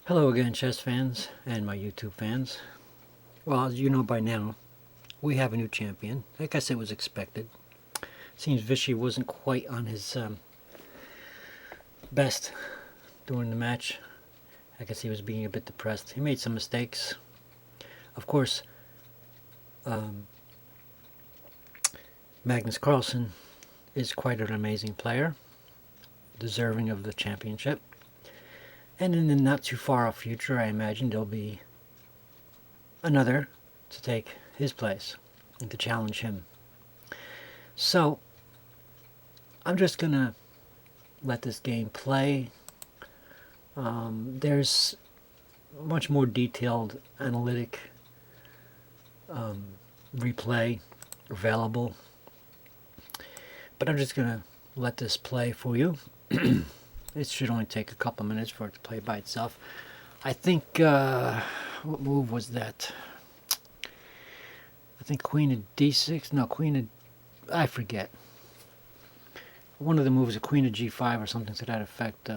Hello again, chess fans and my YouTube fans. Well, as you know by now, we have a new champion. I guess it was expected. Seems Vichy wasn't quite on his best during the match. I guess he was being a bit depressed. He made some mistakes. Of course, um, Magnus Carlsen is quite an amazing player, deserving of the championship. And in the not too far off future, I imagine there'll be another to take his place and to challenge him. So, I'm just gonna let this game play. There's much more detailed analytic replay available, but I'm just gonna let this play for you. It should only take a couple minutes for it to play by itself. I think, what move was that? I think queen of d6, no, queen of, I forget. One of the moves, a queen of g5 or something to that effect.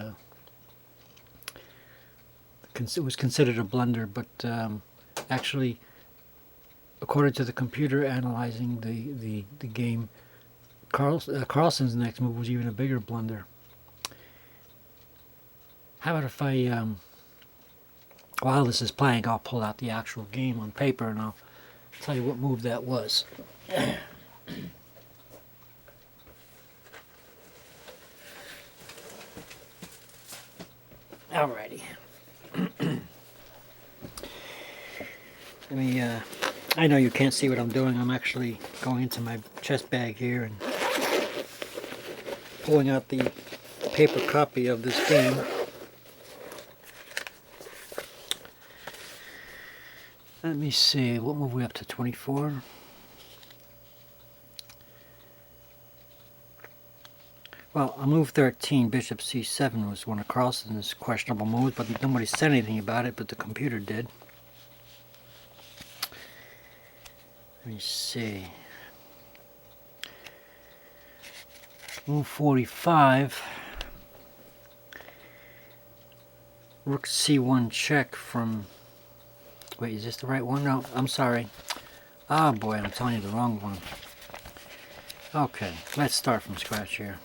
It was considered a blunder, but actually, according to the computer analyzing the game, Carlsen's next move was even a bigger blunder. How about if I, while this is playing, I'll pull out the actual game on paper and I'll tell you what move that was. Alrighty. Let me, I know you can't see what I'm doing. I'm actually going into my chest bag here and pulling out the paper copy of this game. Let me see, what move are we up to, 24? Well, on move 13, bishop c7 was one of Carlsen's questionable moves, but nobody said anything about it, but the computer did. Let me see. Move 45. Rook c1 check from... Wait, is this the right one? No, I'm sorry. Oh boy, I'm telling you the wrong one. Okay, let's start from scratch here.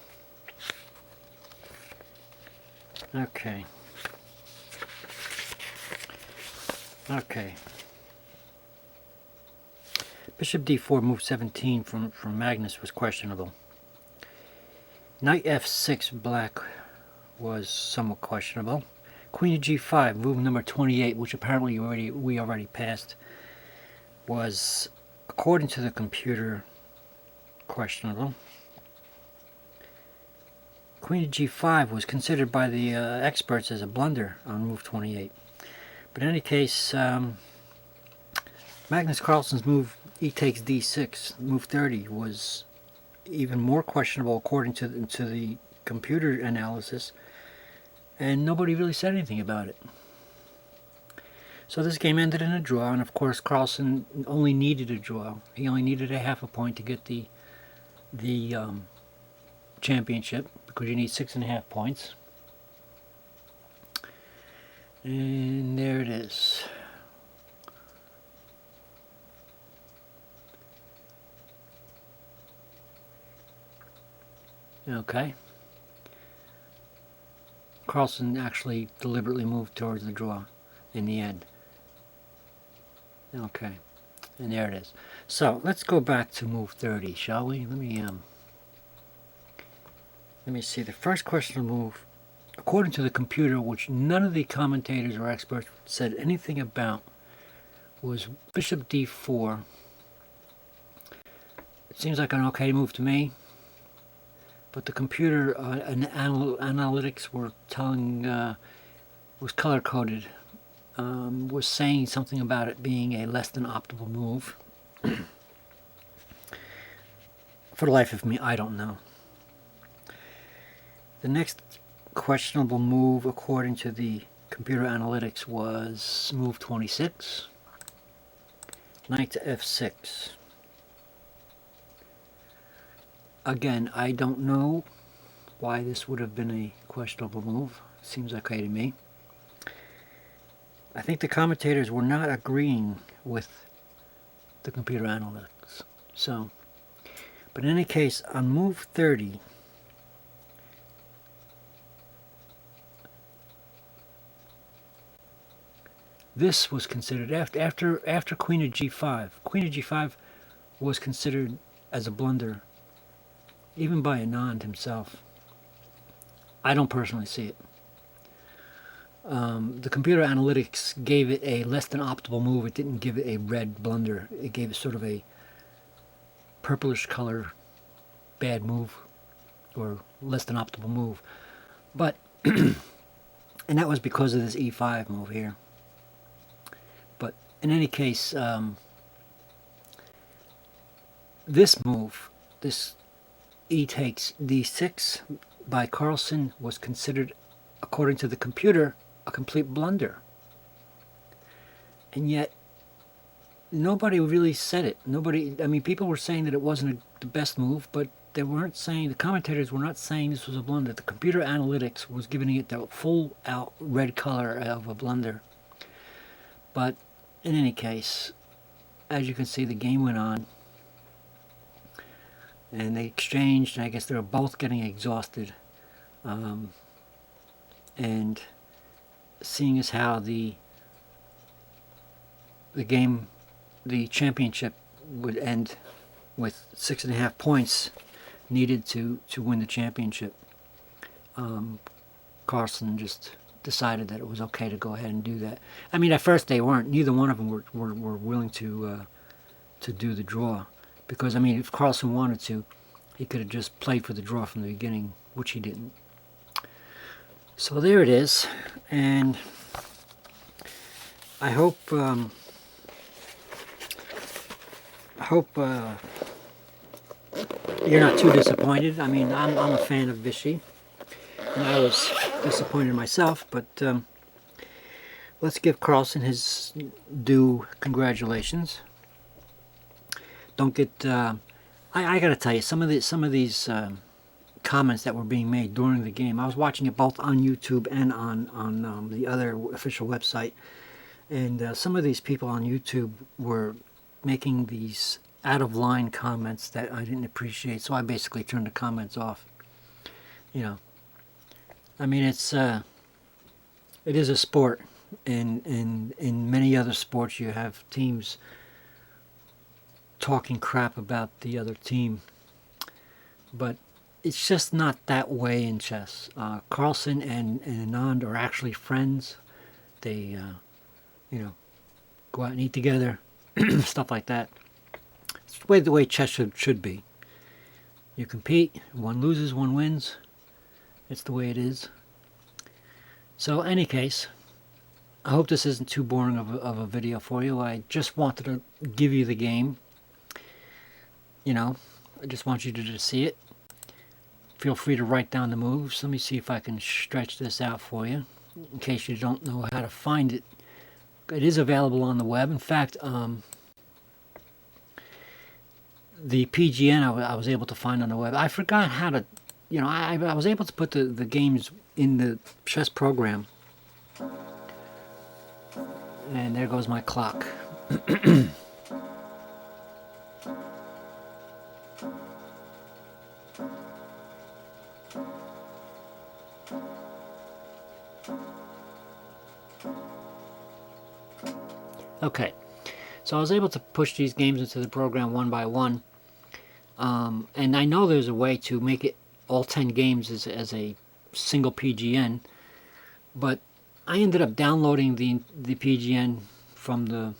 Okay. Okay. Bishop d4, move 17 from Magnus was questionable. Knight f6 black was somewhat questionable. Queen of g5, move number 28, which apparently we already passed, was, according to the computer, questionable. Queen of g5 was considered by the experts as a blunder on move 28. But in any case, Magnus Carlsen's move e takes d6, move 30, was even more questionable according to the computer analysis, and nobody really said anything about it. So this game ended in a draw, and of course Carlsen only needed a draw. He only needed a half a point to get the championship, because you need 6.5 points. And there it is. Okay. Carlsen actually deliberately moved towards the draw in the end. Okay. And there it is. So let's go back to move 30, shall we? Let me see. The first question move, according to the computer, which none of the commentators or experts said anything about, was bishop d4. It seems like an okay move to me, but the computer analytics were telling, was color-coded, was saying something about it being a less than optimal move. For the life of me, I don't know. The next questionable move, according to the computer analytics, was move 26, knight to f6. Again, I don't know why this would have been a questionable move. Seems okay to me. I think the commentators were not agreeing with the computer analytics. So, but in any case, on move 30, this was considered after Queen of G5. Queen of G5 was considered as a blunder, even by Anand himself. I don't personally see it. The computer analytics gave it a less than optimal move. It didn't give it a red blunder. It gave it sort of a purplish color bad move, or less than optimal move. But, and that was because of this E5 move here. But in any case, this move, this E takes D6 by Carlsen, was considered, according to the computer, a complete blunder. And yet, nobody really said it. Nobody, I mean, people were saying that it wasn't the best move, but they weren't saying, the commentators were not saying this was a blunder. The computer analytics was giving it the full out red color of a blunder. But in any case, as you can see, the game went on. And they exchanged, and I guess they were both getting exhausted. And seeing as how the game, the championship would end with 6.5 points needed to win the championship, Carlsen just decided that it was okay to go ahead and do that. I mean, at first they weren't. Neither one of them were willing to do the draw. Because, I mean, if Carlsen wanted to, he could have just played for the draw from the beginning, which he didn't. So there it is. And I hope you're not too disappointed. I mean, I'm a fan of Vichy, and I was disappointed myself, but let's give Carlsen his due congratulations. Don't get I gotta tell you, some of these comments that were being made during the game, I was watching it both on YouTube and on the other official website, and some of these people on YouTube were making these out of line comments that I didn't appreciate, so I basically turned the comments off. You know, I mean, it is a sport, and in many other sports you have teams talking crap about the other team, but it's just not that way in chess. Carlsen and Anand are actually friends. They go out and eat together, stuff like that. It's the way chess should be. You compete, one loses, one wins. It's the way it is. So, any case, I hope this isn't too boring of a video for you. I just wanted to give you the game. You know, I just want you to just see it. Feel free to write down the moves. Let me see if I can stretch this out for you, in case you don't know how to find it. It is available on the web. In fact, the PGN I was able to find on the web. I forgot how to, I was able to put the games in the chess program. And there goes my clock. Okay, so I was able to push these games into the program one by one, and I know there's a way to make it all 10 games as a single PGN, but I ended up downloading the PGN from the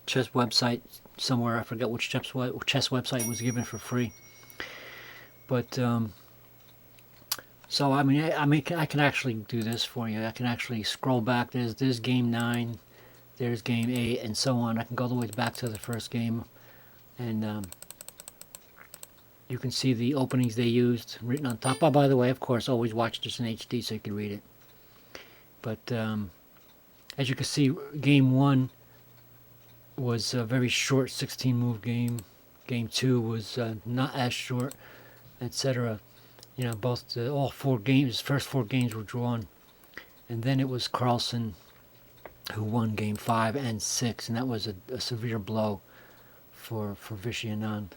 chess website somewhere. I forget which chess website was given for free, but so I mean I can actually do this for you. I can actually scroll back. There's game 9. There's game 8, and so on. I can go all the way back to the first game, and you can see the openings they used written on top. Oh, by the way, of course, always watch this in HD so you can read it. But as you can see, game 1 was a very short 16-move game. Game 2 was not as short, etc. All 4 games, first 4 games were drawn, and then it was Carlsen who won game 5 and 6, and that was a severe blow for Vishy Anand.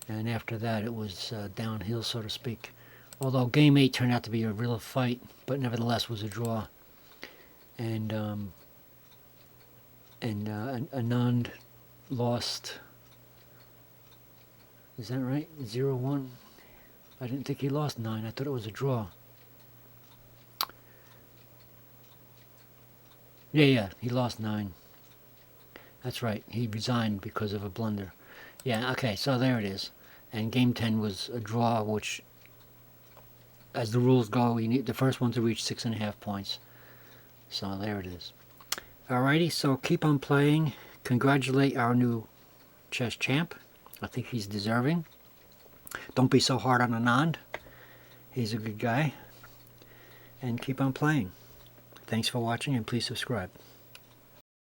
And after that, it was downhill, so to speak. Although game 8 turned out to be a real fight, but nevertheless was a draw. And Anand lost. Is that right? 0-1. I didn't think he lost 9. I thought it was a draw. Yeah, he lost 9. That's right. He resigned because of a blunder. Yeah, okay, so there it is. And game 10 was a draw, which, as the rules go, you need the first one to reach 6.5 points. So there it is. Alrighty, so keep on playing. Congratulate our new chess champ. I think he's deserving. Don't be so hard on Anand. He's a good guy. And keep on playing. Thanks for watching, and please subscribe.